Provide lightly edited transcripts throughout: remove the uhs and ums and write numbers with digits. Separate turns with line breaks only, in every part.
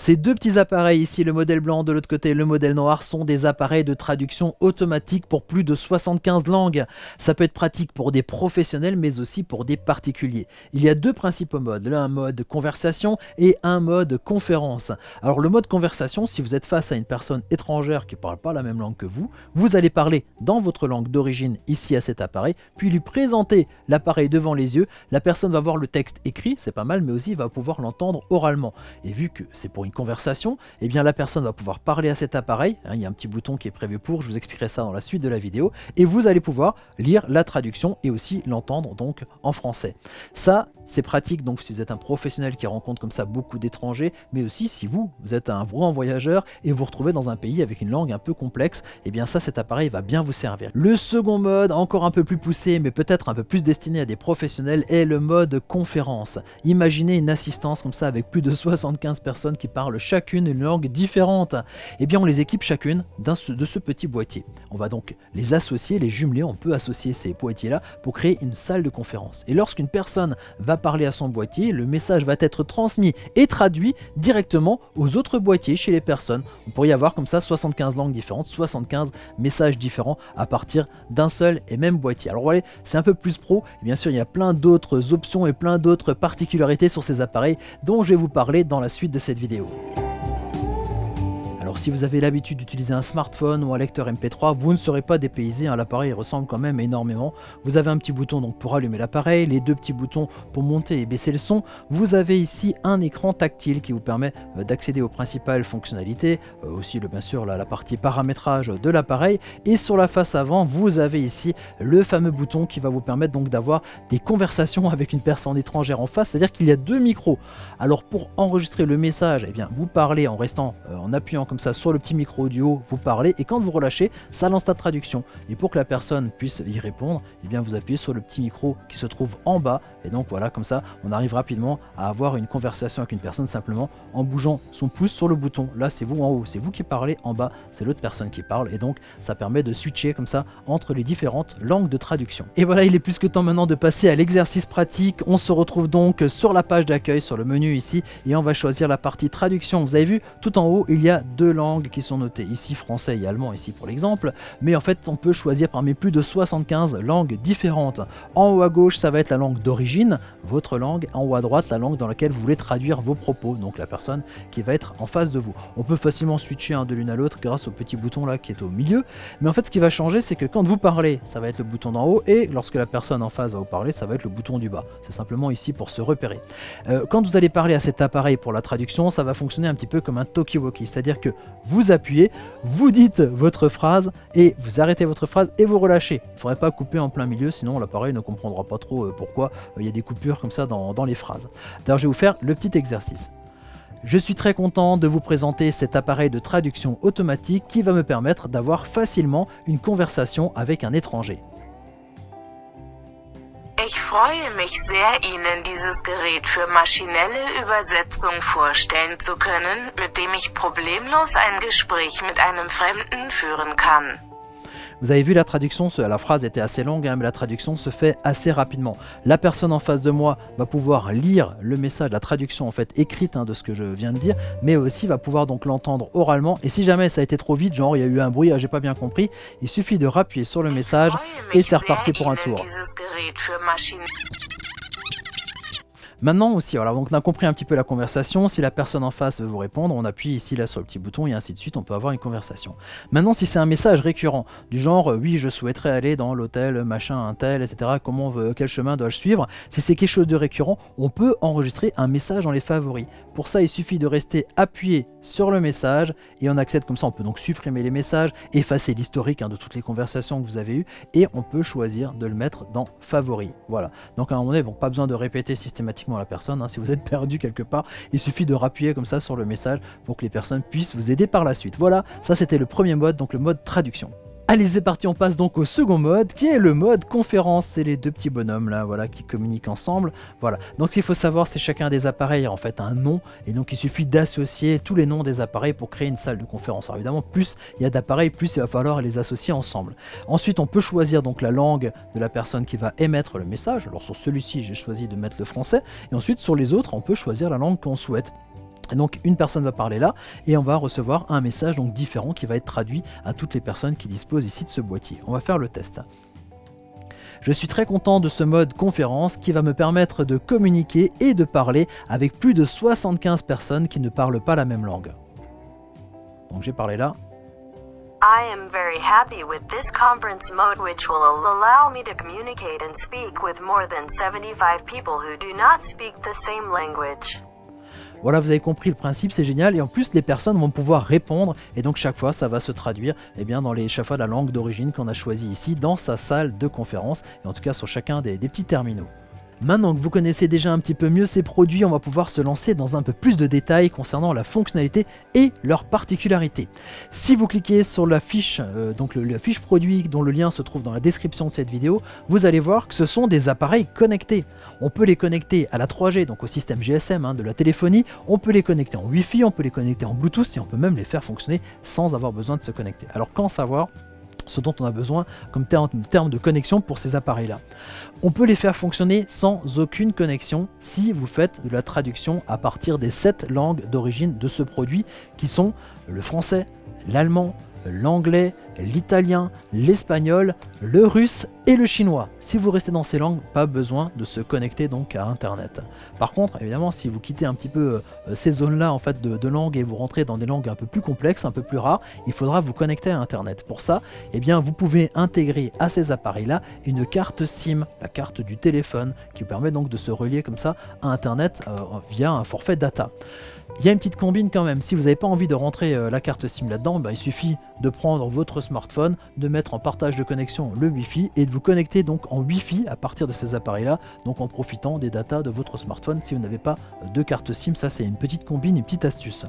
Ces deux petits appareils ici, le modèle blanc de l'autre côté, le modèle noir, sont des appareils de traduction automatique pour plus de 75 langues. Ça peut être pratique pour des professionnels mais aussi pour des particuliers. Il y a deux principaux modes, un mode conversation et un mode conférence. Alors le mode conversation, si vous êtes face à une personne étrangère qui ne parle pas la même langue que vous allez parler dans votre langue d'origine ici à cet appareil, puis lui présenter l'appareil devant les yeux. La personne va voir le texte écrit, c'est pas mal, mais aussi va pouvoir l'entendre oralement. Et vu que c'est pour une conversation, eh bien la personne va pouvoir parler à cet appareil, il y a un petit bouton qui est prévu pour, je vous expliquerai ça dans la suite de la vidéo, et vous allez pouvoir lire la traduction et aussi l'entendre donc en français. Ça, c'est pratique donc si vous êtes un professionnel qui rencontre comme ça beaucoup d'étrangers, mais aussi si vous êtes un grand voyageur et vous vous retrouvez dans un pays avec une langue un peu complexe, et bien ça, cet appareil va bien vous servir. Le second mode, encore un peu plus poussé, mais peut-être un peu plus destiné à des professionnels, est le mode conférence. Imaginez une assistance comme ça avec plus de 75 personnes qui parlent chacune une langue différente. Eh bien on les équipe chacune de ce petit boîtier. On va donc les associer, les jumeler, on peut associer ces boîtiers-là pour créer une salle de conférence. Et lorsqu'une personne va parler à son boîtier, le message va être transmis et traduit directement aux autres boîtiers chez les personnes. On pourrait y avoir comme ça 75 langues différentes, 75 messages différents à partir d'un seul et même boîtier. Alors voilà, c'est un peu plus pro, et bien sûr il y a plein d'autres options et plein d'autres particularités sur ces appareils dont je vais vous parler dans la suite de cette vidéo. Alors si vous avez l'habitude d'utiliser un smartphone ou un lecteur MP3, vous ne serez pas dépaysé, l'appareil ressemble quand même énormément. Vous avez un petit bouton donc pour allumer l'appareil, les deux petits boutons pour monter et baisser le son. Vous avez ici un écran tactile qui vous permet d'accéder aux principales fonctionnalités, aussi bien sûr la partie paramétrage de l'appareil. Et sur la face avant, vous avez ici le fameux bouton qui va vous permettre donc d'avoir des conversations avec une personne étrangère en face, c'est-à-dire qu'il y a deux micros. Alors pour enregistrer le message, eh bien vous parlez en restant, en appuyant comme ça sur le petit micro audio, vous parlez et quand vous relâchez, ça lance la traduction. Et pour que la personne puisse y répondre, eh bien vous appuyez sur le petit micro qui se trouve en bas et donc voilà, comme ça on arrive rapidement à avoir une conversation avec une personne simplement en bougeant son pouce sur le bouton. Là c'est vous en haut, c'est vous qui parlez, en bas c'est l'autre personne qui parle et donc ça permet de switcher comme ça entre les différentes langues de traduction. Et voilà, il est plus que temps maintenant de passer à l'exercice pratique. On se retrouve donc sur la page d'accueil, sur le menu ici, et on va choisir la partie traduction. Vous avez vu, tout en haut il y a deux langues qui sont notées, ici français et allemand ici pour l'exemple, mais en fait on peut choisir parmi plus de 75 langues différentes. En haut à gauche ça va être la langue d'origine, votre langue, en haut à droite la langue dans laquelle vous voulez traduire vos propos, donc la personne qui va être en face de vous. On peut facilement switcher de l'une à l'autre grâce au petit bouton là qui est au milieu, mais en fait ce qui va changer c'est que quand vous parlez ça va être le bouton d'en haut et lorsque la personne en face va vous parler ça va être le bouton du bas. C'est simplement ici pour se repérer. Quand vous allez parler à cet appareil pour la traduction, ça va fonctionner un petit peu comme un talkie-walkie, c'est-à-dire que vous appuyez, vous dites votre phrase et vous arrêtez votre phrase et vous relâchez. Il ne faudrait pas couper en plein milieu, sinon l'appareil ne comprendra pas trop pourquoi il y a des coupures comme ça dans les phrases. D'ailleurs, je vais vous faire le petit exercice. Je suis très content de vous présenter cet appareil de traduction automatique qui va me permettre d'avoir facilement une conversation avec un étranger.
Ich freue mich sehr, Ihnen dieses Gerät für maschinelle Übersetzung vorstellen zu können, mit dem ich problemlos ein Gespräch mit einem Fremden führen kann.
Vous avez vu la traduction, la phrase était assez longue, mais la traduction se fait assez rapidement. La personne en face de moi va pouvoir lire le message, la traduction en fait écrite de ce que je viens de dire, mais aussi va pouvoir donc l'entendre oralement. Et si jamais ça a été trop vite, genre il y a eu un bruit, j'ai pas bien compris, il suffit de rappuyer sur le message et c'est reparti pour un tour. Maintenant aussi, alors donc on a compris un petit peu la conversation, si la personne en face veut vous répondre, on appuie ici là sur le petit bouton et ainsi de suite, on peut avoir une conversation. Maintenant si c'est un message récurrent, du genre oui je souhaiterais aller dans l'hôtel machin un tel, etc., quel chemin dois-je suivre, si c'est quelque chose de récurrent, on peut enregistrer un message dans les favoris. Pour ça il suffit de rester appuyé sur le message et on accède comme ça, on peut donc supprimer les messages, effacer l'historique de toutes les conversations que vous avez eues et on peut choisir de le mettre dans favoris. Voilà, donc à un moment donné, bon, pas besoin de répéter systématiquement à la personne, si vous êtes perdu quelque part, il suffit de rappuyer comme ça sur le message pour que les personnes puissent vous aider par la suite. Voilà, ça c'était le premier mode, donc le mode traduction. Allez, c'est parti, on passe donc au second mode qui est le mode conférence. C'est les deux petits bonhommes là, voilà, qui communiquent ensemble. Voilà. Donc ce qu'il faut savoir, c'est chacun des appareils a en fait un nom et donc il suffit d'associer tous les noms des appareils pour créer une salle de conférence. Alors évidemment, plus il y a d'appareils, plus il va falloir les associer ensemble. Ensuite, on peut choisir donc la langue de la personne qui va émettre le message. Alors sur celui-ci, j'ai choisi de mettre le français et ensuite sur les autres, on peut choisir la langue qu'on souhaite. Et donc une personne va parler là et on va recevoir un message donc différent qui va être traduit à toutes les personnes qui disposent ici de ce boîtier. On va faire le test. Je suis très content de ce mode conférence qui va me permettre de communiquer et de parler avec plus de 75 personnes qui ne parlent pas la même langue. Donc j'ai parlé là.
I am very happy with this conference mode which will allow me to communicate and speak with more than 75 people who do not speak the same language.
Voilà, vous avez compris le principe, c'est génial. Et en plus, les personnes vont pouvoir répondre. Et donc, chaque fois, ça va se traduire dans chaque fois la langue d'origine qu'on a choisie ici dans sa salle de conférence. Et en tout cas, sur chacun des petits terminaux. Maintenant que vous connaissez déjà un petit peu mieux ces produits, on va pouvoir se lancer dans un peu plus de détails concernant la fonctionnalité et leurs particularités. Si vous cliquez sur la fiche, la fiche produit dont le lien se trouve dans la description de cette vidéo, vous allez voir que ce sont des appareils connectés. On peut les connecter à la 3G, donc au système GSM de la téléphonie, on peut les connecter en Wi-Fi, on peut les connecter en Bluetooth et on peut même les faire fonctionner sans avoir besoin de se connecter. Alors quand savoir ce dont on a besoin comme terme de connexion pour ces appareils-là. On peut les faire fonctionner sans aucune connexion si vous faites de la traduction à partir des 7 langues d'origine de ce produit qui sont le français, l'allemand, l'anglais, l'italien, l'espagnol, le russe et le chinois. Si vous restez dans ces langues, pas besoin de se connecter donc à internet. Par contre, évidemment, si vous quittez un petit peu ces zones-là en fait de langues et vous rentrez dans des langues un peu plus complexes, un peu plus rares, il faudra vous connecter à internet. Pour ça, vous pouvez intégrer à ces appareils-là une carte SIM, la carte du téléphone, qui vous permet donc de se relier comme ça à internet via un forfait data. Il y a une petite combine quand même, si vous n'avez pas envie de rentrer la carte SIM là-dedans, il suffit de prendre votre smartphone, de mettre en partage de connexion le Wi-Fi et de vous connecter donc en Wi-Fi à partir de ces appareils-là, donc en profitant des datas de votre smartphone si vous n'avez pas de carte SIM. Ça c'est une petite combine, une petite astuce.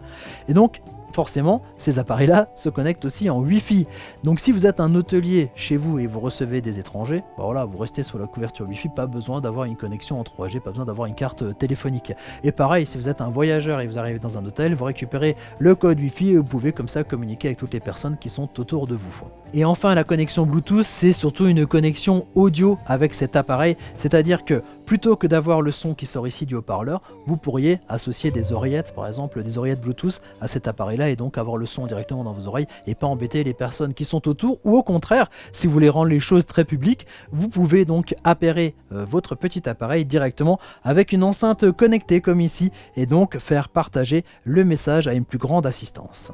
Et donc forcément, ces appareils-là se connectent aussi en Wi-Fi. Donc si vous êtes un hôtelier chez vous et vous recevez des étrangers, vous restez sur la couverture Wi-Fi, pas besoin d'avoir une connexion en 3G, pas besoin d'avoir une carte téléphonique. Et pareil, si vous êtes un voyageur et vous arrivez dans un hôtel, vous récupérez le code Wi-Fi et vous pouvez comme ça communiquer avec toutes les personnes qui sont autour de vous. Et enfin, la connexion Bluetooth, c'est surtout une connexion audio avec cet appareil, c'est-à-dire que plutôt que d'avoir le son qui sort ici du haut-parleur, vous pourriez associer des oreillettes, par exemple des oreillettes Bluetooth à cet appareil-là et donc avoir le son directement dans vos oreilles et pas embêter les personnes qui sont autour. Ou au contraire, si vous voulez rendre les choses très publiques, vous pouvez donc appairer votre petit appareil directement avec une enceinte connectée comme ici et donc faire partager le message à une plus grande assistance.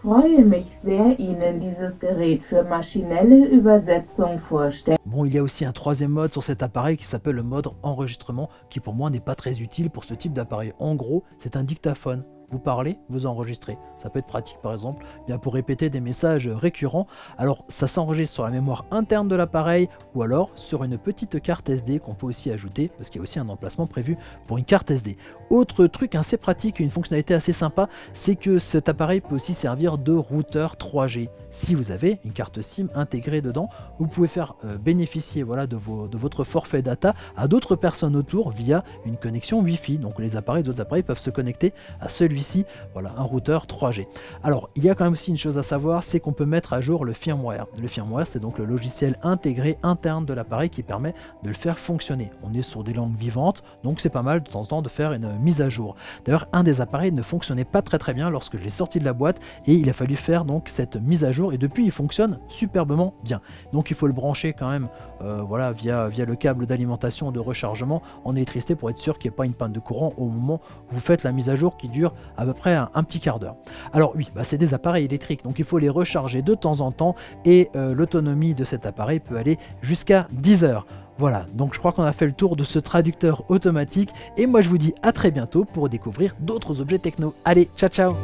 Freue mich sehr, Ihnen dieses Gerät für maschinelle Übersetzung vorstellen.
Bon, il y a aussi un troisième mode sur cet appareil qui s'appelle le mode enregistrement, qui pour moi n'est pas très utile pour ce type d'appareil. En gros, c'est un dictaphone. Vous parlez, vous enregistrez. Ça peut être pratique par exemple pour répéter des messages récurrents. Alors ça s'enregistre sur la mémoire interne de l'appareil ou alors sur une petite carte SD qu'on peut aussi ajouter parce qu'il y a aussi un emplacement prévu pour une carte SD. Autre truc assez pratique, une fonctionnalité assez sympa, c'est que cet appareil peut aussi servir de routeur 3G. Si vous avez une carte SIM intégrée dedans, vous pouvez faire bénéficier de votre forfait data à d'autres personnes autour via une connexion Wi-Fi. Donc les d'autres appareils peuvent se connecter à celui-ci, un routeur 3G. Alors il y a quand même aussi une chose à savoir, c'est qu'on peut mettre à jour le firmware. Le firmware, c'est donc le logiciel intégré interne de l'appareil qui permet de le faire fonctionner. On est sur des langues vivantes, donc c'est pas mal de temps en temps de faire une mise à jour. D'ailleurs, un des appareils ne fonctionnait pas très bien lorsque je l'ai sorti de la boîte et il a fallu faire donc cette mise à jour et depuis il fonctionne superbement bien. Donc il faut le brancher quand même via le câble d'alimentation de rechargement en électricité pour être sûr qu'il n'y ait pas une panne de courant au moment où vous faites la mise à jour qui dure à peu près un petit quart d'heure. Alors oui, c'est des appareils électriques, donc il faut les recharger de temps en temps et l'autonomie de cet appareil peut aller jusqu'à 10 heures. Voilà, donc je crois qu'on a fait le tour de ce traducteur automatique et moi je vous dis à très bientôt pour découvrir d'autres objets techno. Allez, ciao ciao!